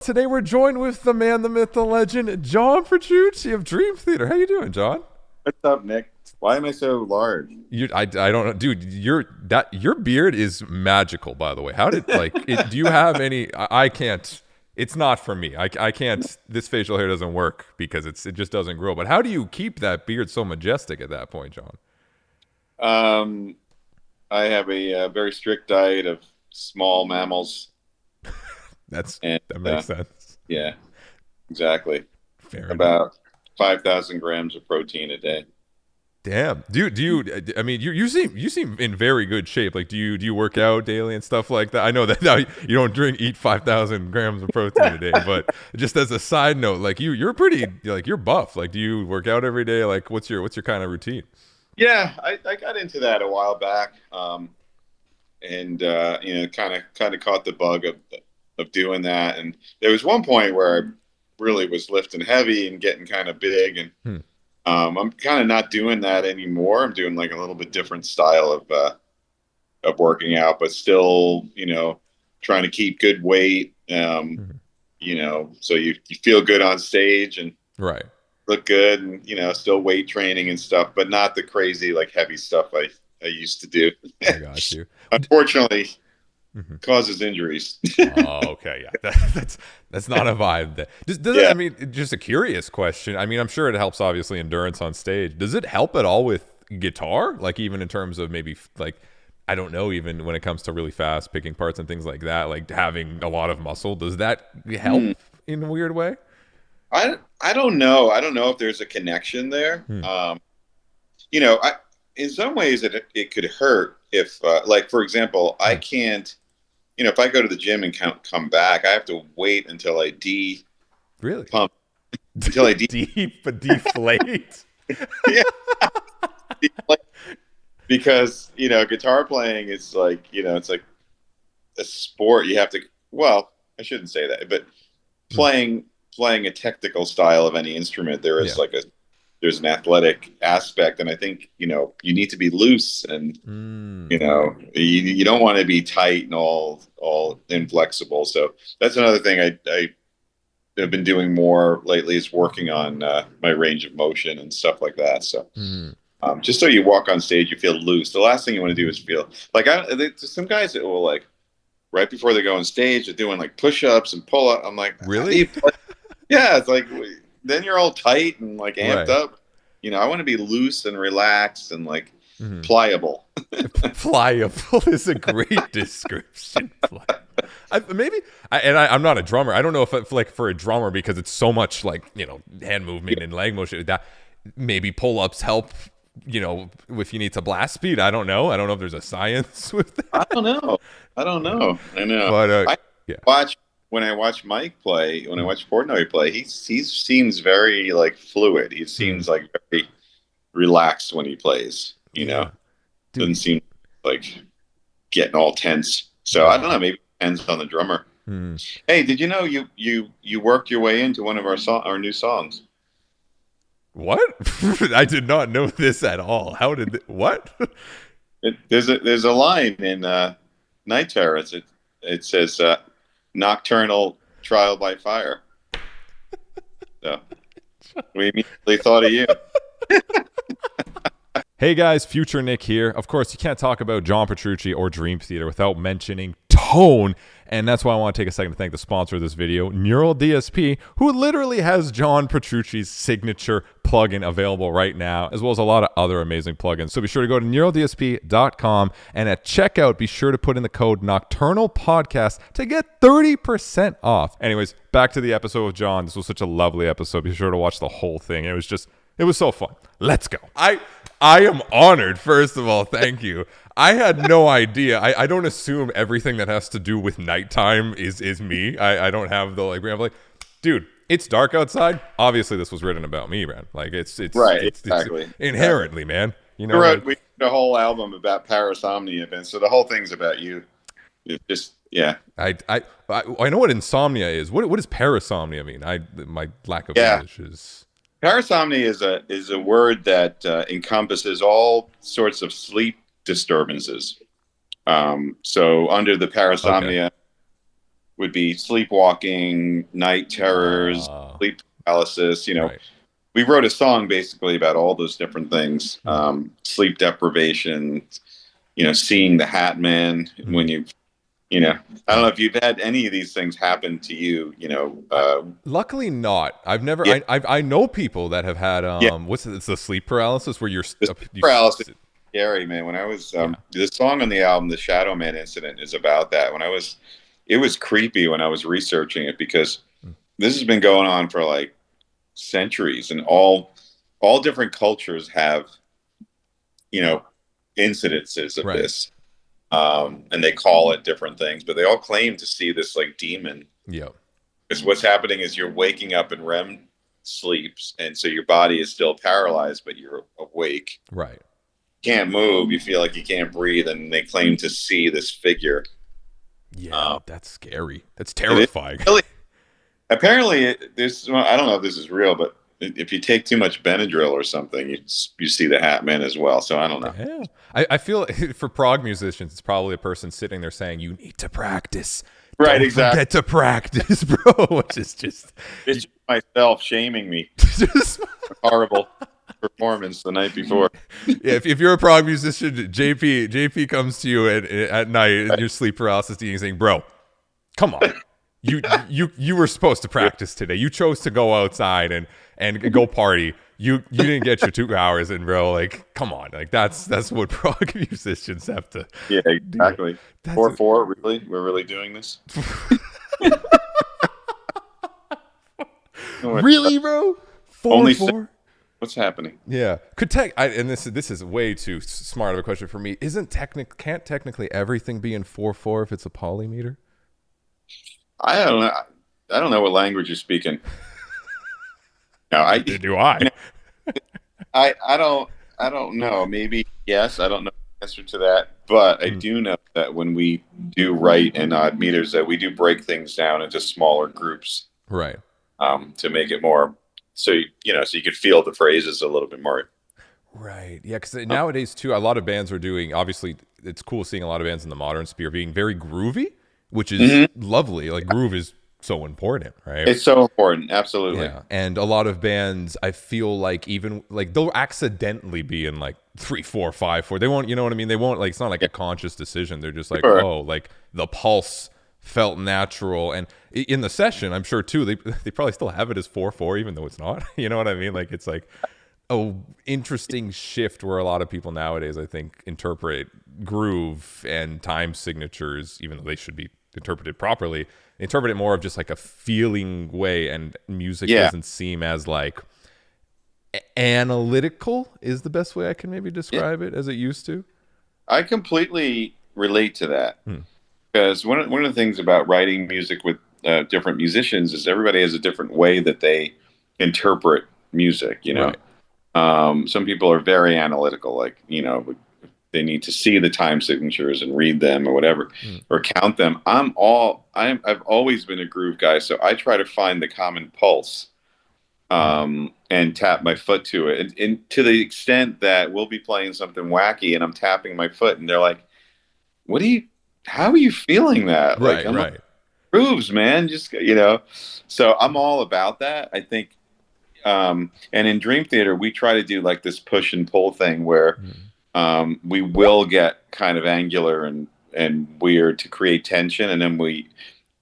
Today we're joined with the man, the myth, the legend, John Petrucci of Dream Theater. How you doing, John? What's up, Nick? Why am I so large? I don't know, dude. Your beard is magical, by the way. How did do you have any? I can't. It's not for me. I can't. This facial hair doesn't work because it just doesn't grow. But how do you keep that beard so majestic at that point, John? I have a very strict diet of small mammals. That makes sense. Yeah, exactly. Fair About 5,000 grams of protein a day. Damn, dude. Do you? I mean, you seem in very good shape. Like, do you work out daily and stuff like that? I know that now you don't eat 5,000 grams of protein a day, but just as a side note, like you're pretty, like you're buff. Like, do you work out every day? Like, what's your kind of routine? Yeah, I got into that a while back, and kind of caught the bug of doing that. And there was one point where I really was lifting heavy and getting kind of big, and I'm kind of not doing that anymore. I'm doing like a little bit different style of working out, but still, trying to keep good weight. So you feel good on stage and Right. look good, and still weight training and stuff, but not the crazy like heavy stuff I used to do. I got you. Unfortunately, causes injuries. Oh, okay, yeah, that's not a vibe. I mean, just a curious question. I mean, I'm sure it helps obviously endurance on stage. Does it help at all with guitar? Like even in terms of maybe like I don't know, even when it comes to really fast picking parts and things like that, like having a lot of muscle, does that help in a weird way? I don't know. I don't know if there's a connection there. In some ways it could hurt if, like, for example, I can't, if I go to the gym and come back, I have to wait until I really pump, until I deflate. Yeah. Because, guitar playing is like, it's like a sport. You have to, well, I shouldn't say that, but playing a technical style of any instrument, there is there's an athletic aspect, and I think you need to be loose, and you don't want to be tight and all inflexible. So that's another thing I have been doing more lately, is working on my range of motion and stuff like that. So just so you walk on stage, you feel loose. The last thing you want to do is feel like there's some guys that will, like, right before they go on stage, they're doing like push-ups and pull-up. I'm like, really? Yeah, it's like then you're all tight and like amped up. I want to be loose and relaxed and like pliable. Pliable is a great description. I'm not a drummer. I don't know if like for a drummer, because it's so much like hand movement and leg motion, that maybe pull-ups help. If you need to blast speed, I don't know if there's a science with that. I don't know. I know. But when I watch Mike play, when I watch Portnoy play, he seems very like fluid. He seems like very relaxed when he plays. Doesn't seem like getting all tense. So I don't know. Maybe it depends on the drummer. Hey, did you know you worked your way into one of our new songs? What? I did not know this at all. How did what? There's a line in Night Terror. It says Nocturnal Trial by Fire. So we immediately thought of you. Hey guys, Future Nick here. Of course, you can't talk about John Petrucci or Dream Theater without mentioning tone, and that's why I want to take a second to thank the sponsor of this video, Neural DSP, who literally has John Petrucci's signature plugin available right now, as well as a lot of other amazing plugins. So be sure to go to neuraldsp.com, and at checkout, be sure to put in the code Nocturnal Podcast to get 30% off. Anyways, back to the episode with John. This was such a lovely episode. Be sure to watch the whole thing. It was so fun. Let's go. I am honored, first of all. Thank you. I had no idea. I don't assume everything that has to do with nighttime is me. I don't have the I'm like, dude, it's dark outside. Obviously, this was written about me, man. Like it's right, exactly. It's inherently, man. We wrote a whole album about Parasomnia events, so the whole thing's about you. It's just I know what insomnia is. What does parasomnia mean? My lack of English is. Parasomnia is a word that encompasses all sorts of sleep disturbances. So under the parasomnia would be sleepwalking, night terrors, Uh, sleep paralysis. right. We wrote a song basically about all those different things. Mm. Sleep deprivation, seeing the Hat Man when Mm. I don't know if you've had any of these things happen to you, Luckily not. I've never. yeah, I know people that have had yeah, what's it? It's the sleep paralysis where you're the sleep you, paralysis is scary, man. When I was, yeah. the song on the album, the Shadowman incident is about that. It was creepy when I was researching it because Mm. this has been going on for like centuries, and all different cultures have, incidences of Right. this. And they call it different things, but they all claim to see this like demon. Yeah. Because what's happening is you're waking up in REM sleeps, and so your body is still paralyzed, but you're awake. Right. Can't move. You feel like you can't breathe, and they claim to see this figure. Yeah, that's scary. That's And it terrifying. really, apparently, I don't know if this is real, but if you take too much Benadryl or something, you see the Hat Man as well. So I don't know. Yeah. I feel for prog musicians, it's probably a person sitting there saying, "You need to practice. Right, Don't exactly. forget to practice, bro." Which is just It's myself shaming me. just Horrible performance the night before. yeah, if you're a prog musician, JP comes to you at night in your sleep paralysis saying, "Bro, come on, you were supposed to practice today. You chose to go outside and go party. You didn't get your 2 hours in, bro. Like, come on, like that's what prog musicians have to. Yeah, exactly. 4-4, really? We're really doing this? Really, bro? Only 4-4. What's happening? Yeah, and this is way too smart of a question for me. Can't technically everything be in 4-4 if it's a polymeter? I don't know. I don't know what language you're speaking. No, Do I? I don't know. Maybe yes. I don't know the answer to that, but I do know that when we do write in odd meters, that we do break things down into smaller groups, Right. to make it more so you could feel the phrases a little bit more. Right. Yeah, because nowadays too, a lot of bands are doing. Obviously, it's cool seeing a lot of bands in the modern sphere being very groovy, which is lovely. Like groove is so important, right? It's so important. Absolutely. Yeah, and a lot of bands, I feel like even like they'll accidentally be in like 3-4-5-4. They won't, you know what I mean? They won't like it's not like a conscious decision. They're just like, Sure. oh, like the pulse felt natural, and in the session, I'm sure too, they probably still have it as 4-4, even though it's not. You know what I mean? Like it's like a interesting shift where a lot of people nowadays, I think, interpret groove and time signatures, even though they should be interpreted properly, interpret it more of just like a feeling way, and music doesn't seem as like analytical is the best way I can maybe describe it as it used to. I completely relate to that because one of the things about writing music with different musicians is everybody has a different way that they interpret music. Right. Some people are very analytical, like they need to see the time signatures and read them or whatever, or count them. I've always been a groove guy, so I try to find the common pulse, and tap my foot to it. And to the extent that we'll be playing something wacky and I'm tapping my foot and they're like, how are you feeling that? Right, Like, I'm right. like, grooves, man. Just, so I'm all about that. I think, and in Dream Theater, we try to do like this push and pull thing where, we will get kind of angular and weird to create tension. And then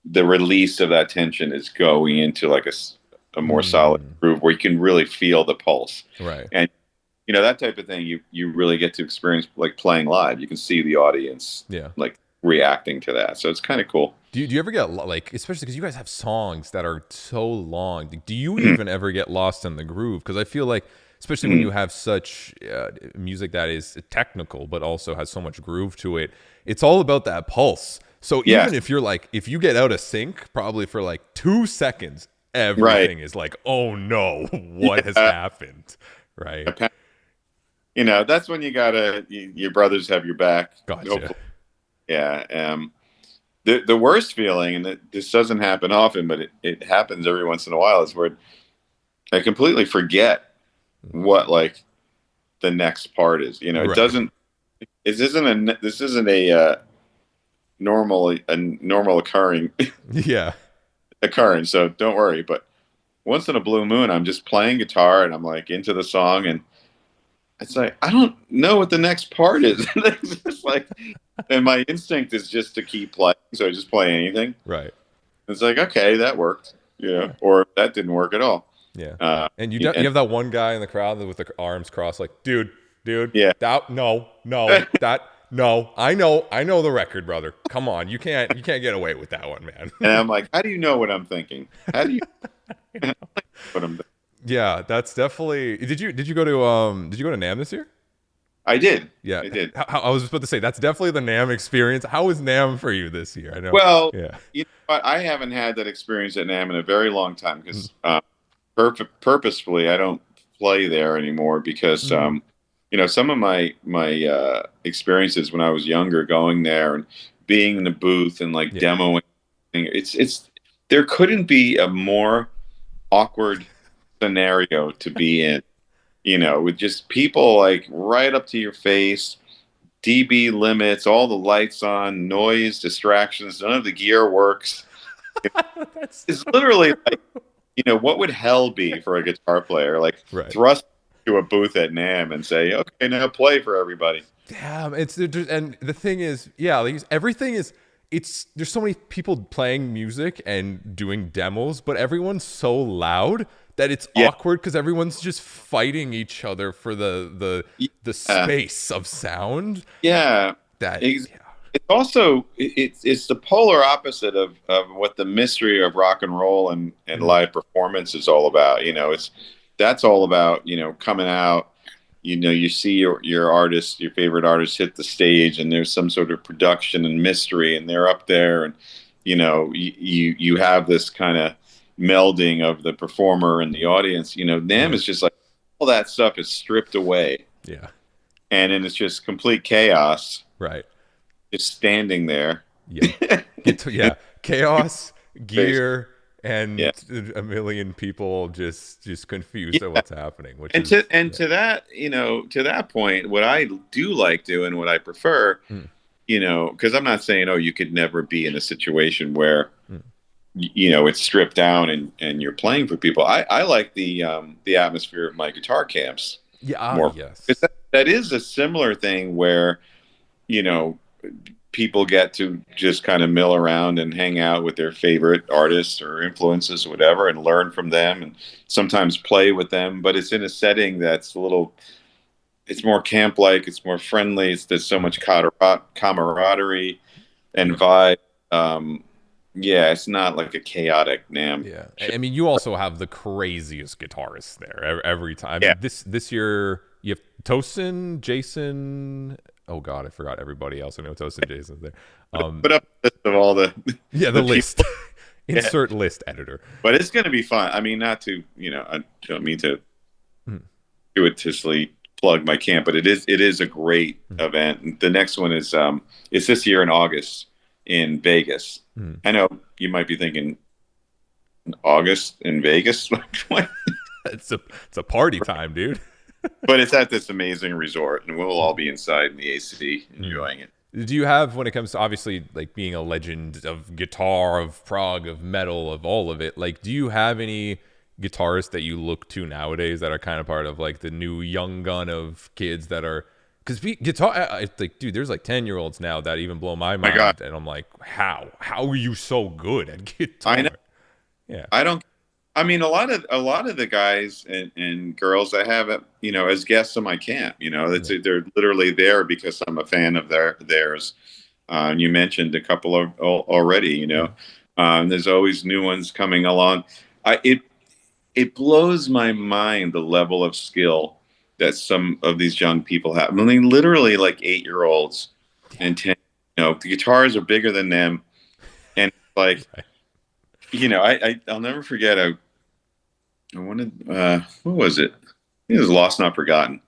the release of that tension is going into like a more solid groove where you can really feel the pulse. Right. And, that type of thing, you really get to experience like playing live. You can see the audience like reacting to that. So it's kind of cool. Do you ever get like, especially because you guys have songs that are so long, do you even ever get lost in the groove? Because I feel like, especially when you have such music that is technical but also has so much groove to it, it's all about that pulse. So even if you're like, if you get out of sync probably for like 2 seconds, everything is like, oh no, what has happened? Right. That's when your brothers have your back. Gotcha. Hopefully. Yeah. The worst feeling, and this doesn't happen often, but it happens every once in a while, is where I completely forget what like the next part is. It doesn't. This isn't a a normal occurring Yeah. occurrence. So don't worry. But once in a blue moon, I'm just playing guitar and I'm like into the song, and it's like I don't know what the next part is. It's just like, and my instinct is just to keep playing, so I just play anything. Right. It's like, okay, that worked, Yeah. or that didn't work at all. Yeah. And you have that one guy in the crowd with the arms crossed, like, dude, Yeah. no, I know the record, brother. Come on, you can't get away with that one, man. And I'm like, how do you know what I'm thinking? How do you know what I'm thinking? Yeah, that's definitely. Did you go to NAMM this year? I did. Yeah, I did. I was about to say that's definitely the NAMM experience. How was NAMM for you this year? I know. Well, yeah. you know what? I haven't had that experience at NAMM in a very long time because purposefully I don't play there anymore because some of my experiences when I was younger going there and being in the booth and like demoing, it's there couldn't be a more awkward scenario to be in, with just people like right up to your face, dB limits, all the lights on, noise, distractions, none of the gear works. It's literally like, what would hell be for a guitar player? Like thrust to a booth at NAMM and say, okay, now play for everybody. Damn, and the thing is, everything is. There's so many people playing music and doing demos, but everyone's so loud that it's awkward because everyone's just fighting each other for the space of sound. Yeah, it's also it's the polar opposite of what the mystery of rock and roll and live performance is all about. That's all about coming out. You see your artist, your favorite artist, hit the stage, and there's some sort of production and mystery, and they're up there, and you have this kind of melding of the performer and the audience. NAMM is just like all that stuff is stripped away. Yeah, and then it's just complete chaos. Right, just standing there. Yeah, chaos, gear. And a million people just confused at what's happening. To that point, what I do like doing, what I prefer, because I'm not saying, you could never be in a situation where, it's stripped down and you're playing for people. I like the atmosphere of my guitar camps. Yeah, more. Yes. That is a similar thing where, people get to just kind of mill around and hang out with their favorite artists or influences or whatever and learn from them and sometimes play with them. But it's in a setting that's it's more camp-like, it's more friendly. There's so much camaraderie and vibe. It's not like a chaotic NAMM. Yeah. I mean, you also have the craziest guitarists there every time. This year, you have Tosin, Jason... Oh God, I forgot everybody else. I know Tosin and Jason's there. Put up a list of all the the list. Insert list editor. But it's going to be fun. I mean, not to I don't mean to gratuitously plug my camp, but it is a great event. The next one is it's this year in August in Vegas. I know you might be thinking August in Vegas. It's a party time, dude. But it's at this amazing resort, and we'll all be inside in the AC enjoying it. Do you have, when it comes to obviously like being a legend of guitar, of prog, of metal, of all of it, like do you have any guitarists that you look to nowadays that are kind of part of like the new young gun of kids that are, because guitar, like, dude, there's like 10-year-olds now that even blow my mind. God. And I'm like, how are you so good at guitar? I know. Yeah. I mean, a lot of the guys and girls I have, as guests on my camp, they're literally there because I'm a fan of theirs. You mentioned a couple of already, there's always new ones coming along. It blows my mind the level of skill that some of these young people have. I mean, literally like 8-year-olds and 10. The guitars are bigger than them, and like, I'll never forget. I wanted, what was it? It was Lost Not Forgotten.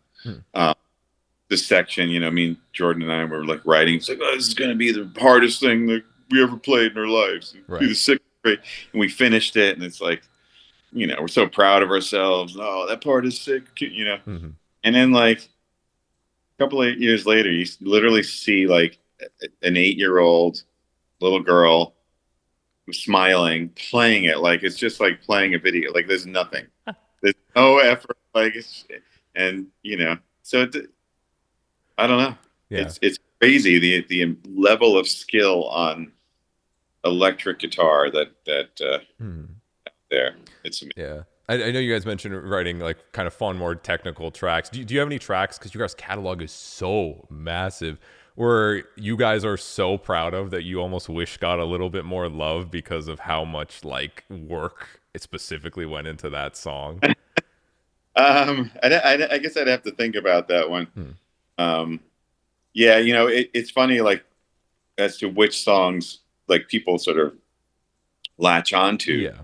This section, me and Jordan and I were like writing. It's like, this is going to be the hardest thing that we ever played in our lives. Right. Be the 6th grade. And we finished it, and it's like, we're so proud of ourselves. Oh, that part is sick, And then like a couple of years later, you literally see like an 8-year-old little girl who's smiling, playing it like it's just like playing a video. Like there's nothing, there's no effort. Like and so I don't know. Yeah. It's crazy the level of skill on electric guitar that there. It's amazing. Yeah. I know you guys mentioned writing like kind of fun, more technical tracks. Do you have any tracks, because your guys' catalog is so massive, where you guys are so proud of that you almost wish got a little bit more love because of how much like work it specifically went into that song? I guess I'd have to think about that one. Yeah, it's funny, like as to which songs like people sort of latch onto. Yeah.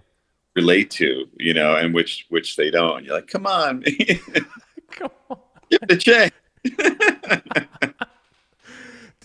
Relate to, and which they don't. You're like, come on, Come on. give it a chance.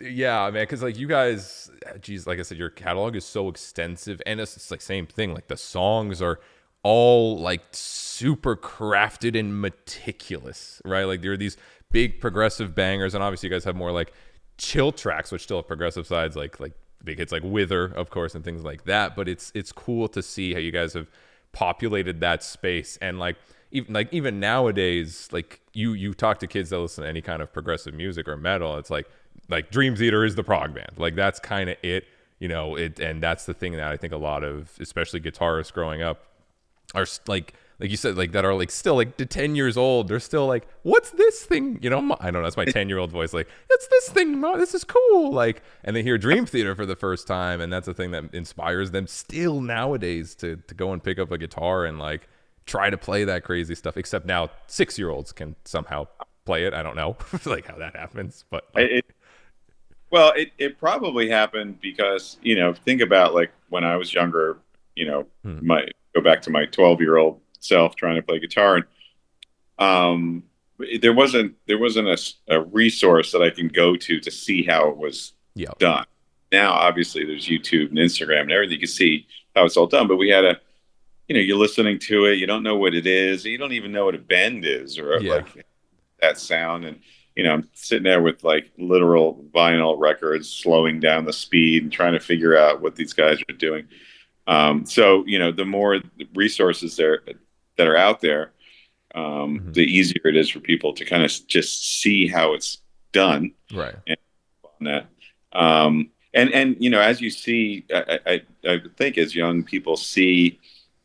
Yeah, man, because like you guys, geez, like I said, your catalog is so extensive, and it's like same thing. Like the songs are all like super crafted and meticulous, right? Like there are these big progressive bangers, and obviously you guys have more like chill tracks, which still have progressive sides, like big hits like Wither, of course, and things like that. But it's cool to see how you guys have populated that space. And like even nowadays, like you talk to kids that listen to any kind of progressive music or metal, it's like Dream Theater is the prog band. Like that's kind of it, and that's the thing that I think a lot of especially guitarists growing up are like you said, like that are like still like to 10 years old, they're still like, what's this thing? I don't know, that's my 10-year-old voice, like, it's this thing, Mom, this is cool. Like, and they hear Dream Theater for the first time, and that's the thing that inspires them still nowadays to go and pick up a guitar and like try to play that crazy stuff. Except now 6-year-olds can somehow play it. I don't know like how that happens, but like, it probably happened because think about like when I was younger, go back to my 12-year-old self trying to play guitar, and there wasn't a resource that I can go to see how it was done. Now obviously there's YouTube and Instagram and everything, you can see how it's all done, but we had you're listening to it, you don't know what it is, you don't even know what a bend is or like that sound, and I'm sitting there with like literal vinyl records slowing down the speed and trying to figure out what these guys are doing. So the more resources that are out there, the easier it is for people to kind of just see how it's done, right? And on that, and as you see, I think as young people see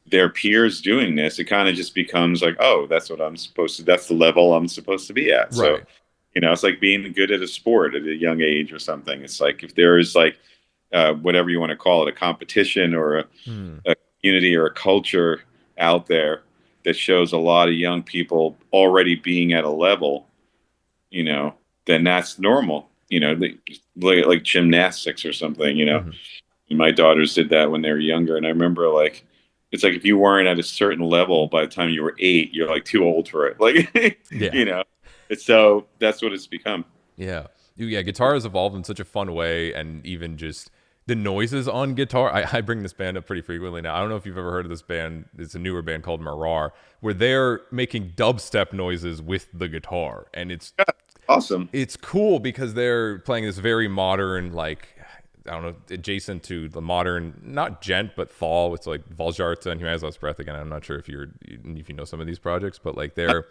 their peers doing this, it kind of just becomes like, oh, that's what I'm supposed to. That's the level I'm supposed to be at. Right. So it's like being good at a sport at a young age or something. It's like if there is like whatever you want to call it, a competition or a community or a culture out there that shows a lot of young people already being at a level, then that's normal, like gymnastics or something, My daughters did that when they were younger. And I remember like, it's like, if you weren't at a certain level by the time you were 8, you're like too old for it. Like, it's so that's what it's become. Yeah. Guitar has evolved in such a fun way. And even just the noises on guitar, I bring this band up pretty frequently now. I don't know if you've ever heard of this band. It's a newer band called Marar, where they're making dubstep noises with the guitar. And it's awesome. It's cool because they're playing this very modern, like, I don't know, adjacent to the modern, not gent, but Thal. It's like Valjarta and Who Has Last Breath Again. I'm not sure if you know some of these projects, but like they're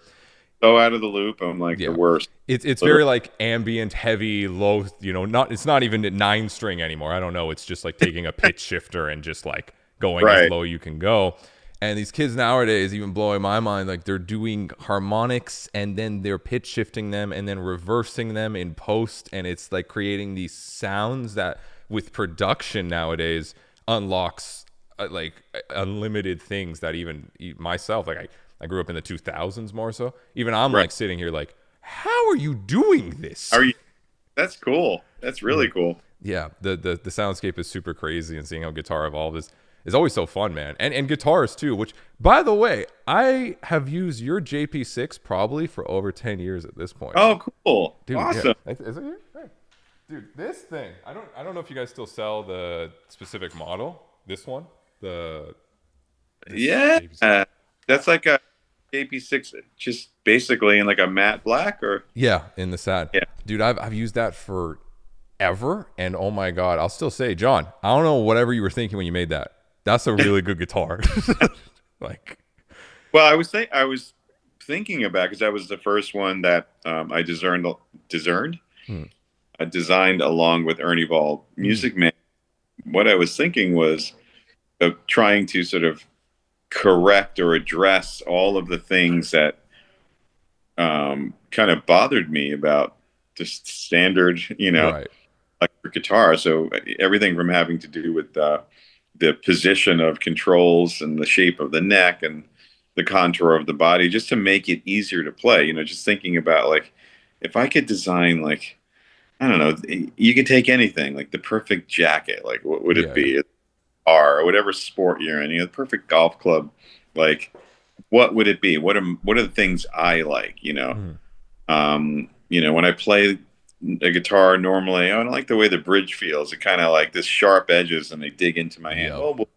so out of the loop. I'm like the worst. It's very like ambient, heavy, low. It's not even at 9-string anymore. I don't know. It's just like taking a pitch shifter and just like going as low you can go. And these kids nowadays, even blowing my mind, like they're doing harmonics and then they're pitch shifting them and then reversing them in post, and it's like creating these sounds that, with production nowadays, unlocks like unlimited things that even myself, like I grew up in the 2000s more so. Even I'm like sitting here like, how are you doing this? That's cool. That's really cool. Yeah, the soundscape is super crazy, and seeing how guitar evolved is always so fun, man. And guitars too, which, by the way, I have used your JP6 probably for over 10 years at this point. Oh, cool. Dude, awesome. Yeah. Is it here? Hey. Dude, this thing, I don't know if you guys still sell the specific model. This one, JP6. That's like a JP6, just basically in like a matte black, or in the satin. Yeah, dude, I've used that for ever. And oh my God, I'll still say, John, I don't know whatever you were thinking when you made that. That's a really good guitar. Like, Well, I was thinking about, because that was the first one that I discerned, hmm, designed along with Ernie Ball Music Man. What I was thinking was of trying to sort of correct or address all of the things that kind of bothered me about just standard, right. electric guitar. So everything from having to do with the position of controls and the shape of the neck and the contour of the body, just to make it easier to play. Just thinking about, like, if I could design, like, I don't know, you could take anything, like the perfect jacket, like what would it Yeah. be? Or whatever sport you're in, the perfect golf club, like what would it be? What are the things I like? When I play a guitar normally, I don't like the way the bridge feels. It kind of like this sharp edges and they dig into my hand. Yep. Oh, well,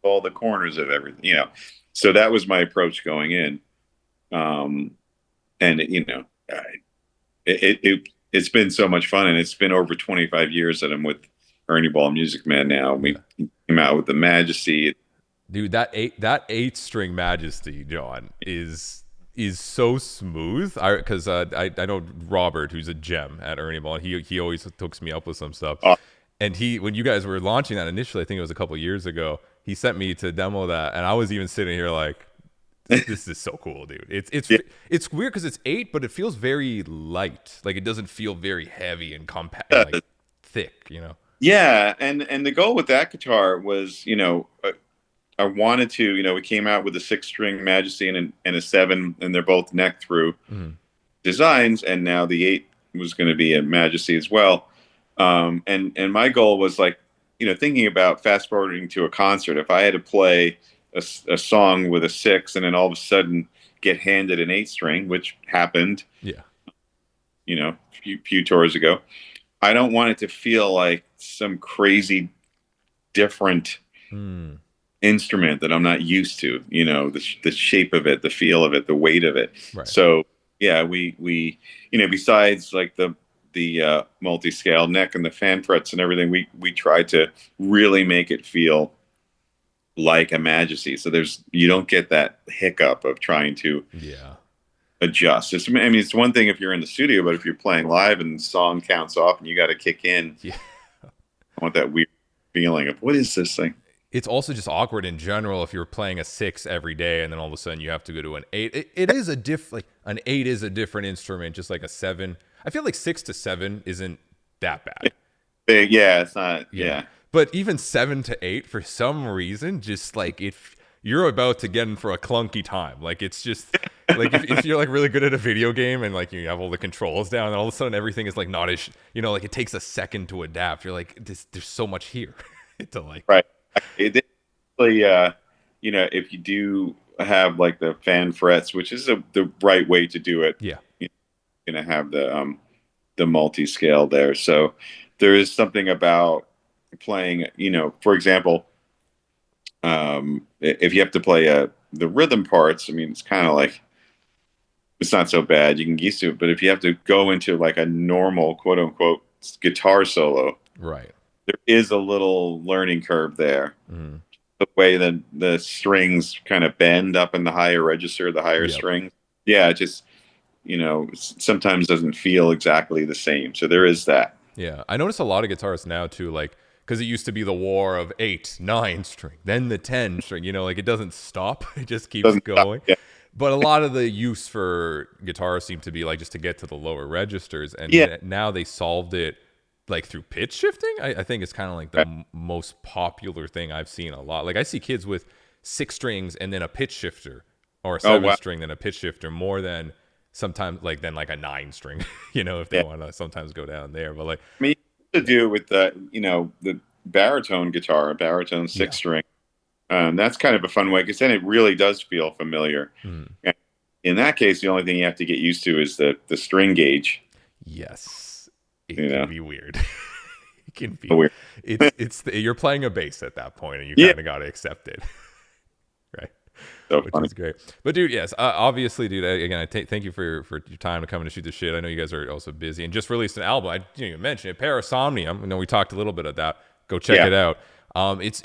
all the corners of everything. So that was my approach going in. And it's been so much fun, and it's been over 25 years that I'm with Ernie Ball Music Man now. We came out with the Majesty. Dude, that eight string Majesty, John, is so smooth. Because I know Robert, who's a gem at Ernie Ball. He always hooks me up with some stuff. And when you guys were launching that initially, I think it was a couple years ago, he sent me to demo that, and I was even sitting here like, this is so cool, dude. It's weird because it's 8, but it feels very light. Like, it doesn't feel very heavy and compact, like thick. Yeah, and the goal with that guitar was, I wanted to, we came out with a 6-string Majesty and a 7, and they're both neck through designs, and now the 8 was going to be a Majesty as well. And my goal was, like, thinking about fast forwarding to a concert. If I had to play a song with a 6 and then all of a sudden get handed an 8-string, which happened, a few tours ago, I don't want it to feel like some crazy different instrument that I'm not used to, the shape of it, the feel of it, the weight of it. Right. So yeah, we besides like the multi-scale neck and the fan frets and everything, we tried to really make it feel like a Majesty. So you don't get that hiccup of trying to adjust. It's one thing if you're in the studio, but if you're playing live and the song counts off and you got to kick in, I want that weird feeling of, what is this thing? It's also just awkward in general if you're playing a 6 every day and then all of a sudden you have to go to an 8. It is an 8 is a different instrument, just like a 7. I feel like 6 to 7 isn't that bad. Yeah, it's not. Yeah. But even 7 to 8, for some reason, just like if you're about to get in for a clunky time, like it's just like if you're like really good at a video game and like you have all the controls down and all of a sudden everything is like not as, like it takes a second to adapt. You're like, there's so much here to like. Right. It really, if you do have like the fan frets, which is the right way to do it. Yeah. You're going to have the multi-scale there. So there is something about playing, for example, if you have to play the rhythm parts, it's kind of like, it's not so bad. You can get used to it. But if you have to go into like a normal, quote unquote, guitar solo, right, there is a little learning curve there. The way that the strings kind of bend up in the higher register, the higher string. Yeah, it just, sometimes doesn't feel exactly the same. So there is that. Yeah, I notice a lot of guitarists now too, like, because it used to be the war of 8, 9 string, then the 10 string, like it doesn't stop. It just keeps going. Yeah. But a lot of the use for guitars seem to be like just to get to the lower registers. And now they solved it like through pitch shifting. I think it's kind of like the most popular thing I've seen a lot. Like I see kids with 6 strings and then a pitch shifter, or a 7 string then a pitch shifter, more than sometimes like a 9 string, if they want to sometimes go down there. But like, to do with the baritone guitar, a baritone 6 string. That's kind of a fun way, because then it really does feel familiar. In that case, the only thing you have to get used to is the string gauge. Yes, it can be weird. It can be weird. You're playing a bass at that point, and you kind of got to accept it, right? So Which funny. is great. But dude, yes, obviously, dude. Again, thank you for your time to come and shoot the shit. I know you guys are also busy and just released an album. I didn't even mention it, Parasomnia. I know we talked a little bit of that. Go check it out.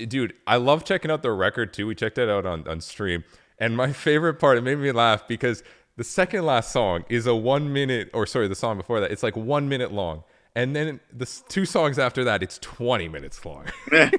Dude, I love checking out their record too. We checked it out on stream, and my favorite part, it made me laugh because the second last song is a 1 minute, or sorry, the song before that, it's like 1 minute long. And then the two songs after that, it's 20 minutes long.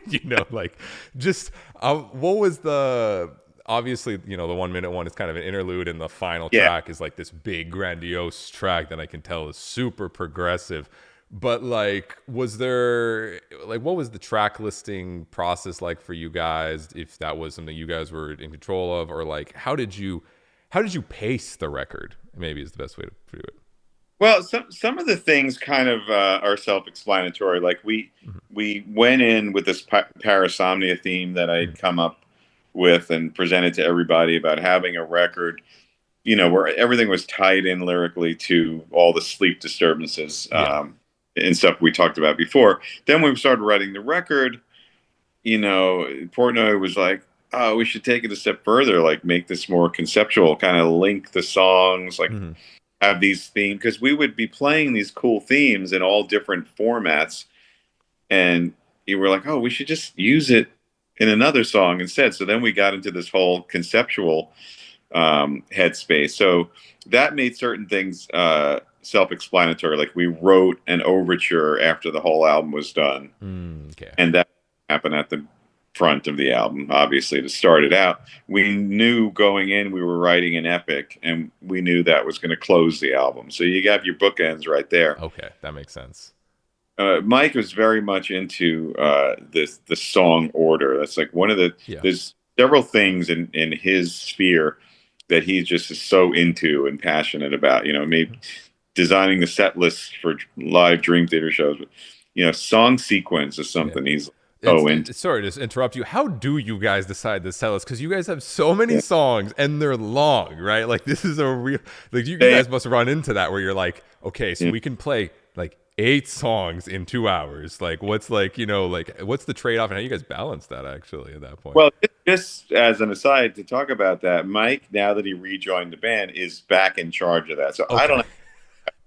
You know, like just what was the, obviously, you know, the 1 minute one is kind of an interlude, and the final track is like this big grandiose track that I can tell is super progressive. But like, was there, like, what was the track listing process like for you guys? If that was something you guys were in control of, or like, how did you pace the record? Maybe is the best way to do it. Well, some of the things kind of are self-explanatory. Like we went in with this Parasomnia theme that I'd come up with and presented to everybody about having a record, you know, where everything was tied in lyrically to all the sleep disturbances and stuff we talked about before. Then when we started writing the record, you know, Portnoy was like, oh, we should take it a step further, like make this more conceptual, kind of link the songs, like have these themes, because we would be playing these cool themes in all different formats. And you were like, oh, we should just use it in another song instead. So then we got into this whole conceptual headspace. So that made certain things self-explanatory. Like we wrote an overture after the whole album was done. And that happened at the front of the album, obviously, to start it out. We knew going in we were writing an epic, and we knew that was going to close the album. So you got your bookends right there. Okay, that makes sense. Mike was very much into the song order. That's like one of the there's several things in his sphere that he just is so into and passionate about. You know, maybe designing the set list for live Dream Theater shows. But, you know, song sequence is something he's sorry to interrupt you. How do you guys decide the set list? Because you guys have so many songs and they're long, right? Like this is a real, like you guys must run into that where you're like, okay, so we can play like 8 songs in 2 hours. Like what's like, you know, like what's the trade-off, and how you guys balance that actually at that point? Well, just as an aside to talk about that, Mike, now that he rejoined the band, is back in charge of that. So I don't know.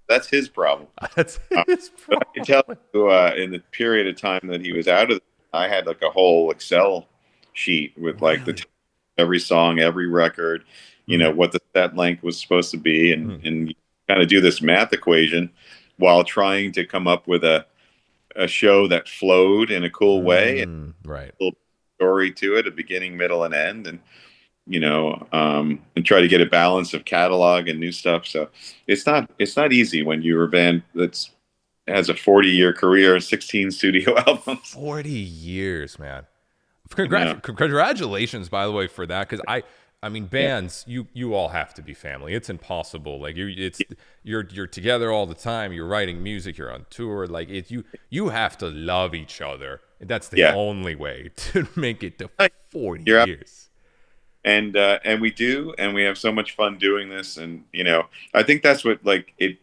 That's his problem. That's his problem. I can tell you, in the period of time that he was out of, I had like a whole Excel sheet with like every song, every record, you know, what the set length was supposed to be, and you kind of do this math equation while trying to come up with a show that flowed in a cool way, and right, a little story to it, a beginning, middle, and end, and you know, and try to get a balance of catalog and new stuff. So it's not easy when you're a band that's has a 40-year career, 16 studio albums. 40 years, man. Congratulations, by the way, for that. Because I mean, bands, you all have to be family. It's impossible. Like you're together all the time. You're writing music. You're on tour. Like you have to love each other. That's the only way to make it to 40 years. And we do, and we have so much fun doing this. And you know, I think that's what like it.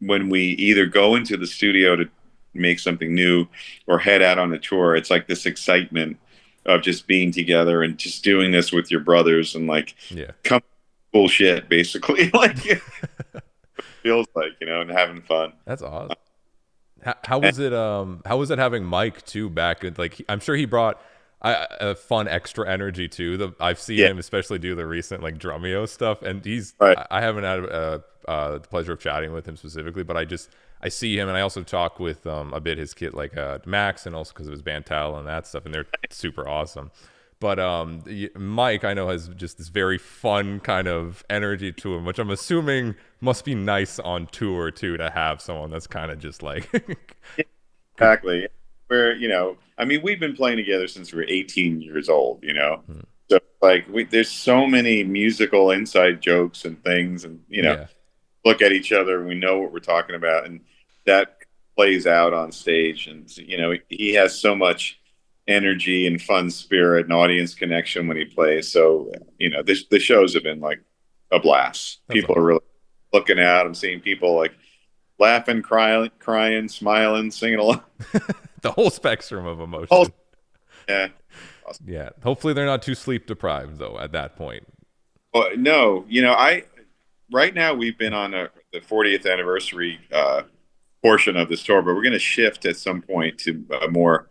When we either go into the studio to make something new or head out on a tour, it's like this excitement of just being together and just doing this with your brothers and like come bullshit basically. Like it feels like, you know, and having fun. That's awesome. How was it having Mike too back? Like I'm sure he brought a fun extra energy too. I've seen him especially do the recent like Drumeo stuff, and he's I haven't had the pleasure of chatting with him specifically, but I see him, and I also talk with a bit his kid like Max, and also because of his band Tal and that stuff, and they're super awesome. But Mike, I know, has just this very fun kind of energy to him, which I'm assuming must be nice on tour too, to have someone that's kind of just like exactly. Where, you know, I mean, we've been playing together since we were 18 years old, you know. So like there's so many musical inside jokes and things, and you know, look at each other and we know what we're talking about, and that plays out on stage. And you know, he has so much energy and fun spirit and audience connection when he plays. So you know, the shows have been like a blast. People are really looking out. I'm seeing people like laughing, crying, smiling, singing along. The whole spectrum of emotion. awesome. Yeah. Hopefully they're not too sleep deprived though at that point. Well, no, right now we've been on the 40th anniversary portion of this tour, but we're going to shift at some point to a more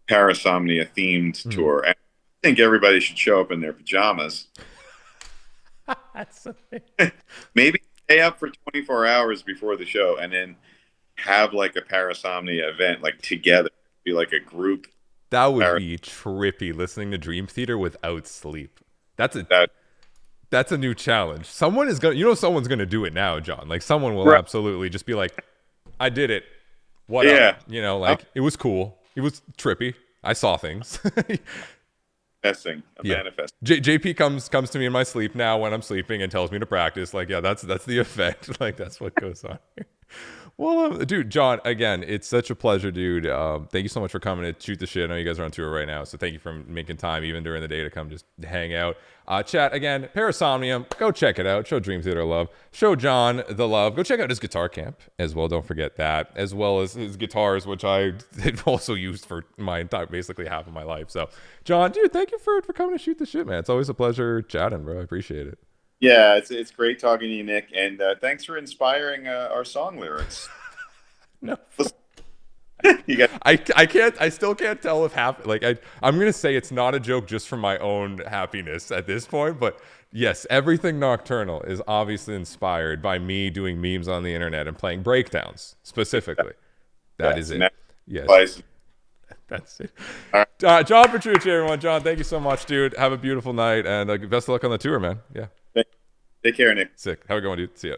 Parasomnia themed tour. And I think everybody should show up in their pajamas. That's Maybe stay up for 24 hours before the show and then have like a Parasomnia event like together, be like a group. That would be trippy, listening to Dream Theater without sleep. That's a new challenge. Someone's gonna do it now, John. Like someone will absolutely just be like, I did it. What up? It was cool. It was trippy. I saw things. Manifesting. JP comes to me in my sleep now when I'm sleeping and tells me to practice. Like, yeah, that's the effect. Like that's what goes on here. Well, dude, John, again, it's such a pleasure, dude. Thank you so much for coming to shoot the shit. I know you guys are on tour right now, so thank you for making time even during the day to come just hang out. Chat, again, Parasomnia, go check it out. Show Dream Theater love. Show John the love. Go check out his guitar camp as well. Don't forget that, as well as his guitars, which I also used for my entire, basically half of my life. So, John, dude, thank you for coming to shoot the shit, man. It's always a pleasure chatting, bro. I appreciate it. Yeah, it's great talking to you, Nick, and thanks for inspiring our song lyrics. No, I still can't tell if I'm gonna say it's not a joke just for my own happiness at this point, but yes, everything Nocturnal is obviously inspired by me doing memes on the internet and playing breakdowns specifically. That is it. Yes. That's it. John Petrucci, everyone. John, thank you so much, dude. Have a beautiful night, and best of luck on the tour, man. Yeah. Take care, Nick. Sick. Have a good one, dude. See ya.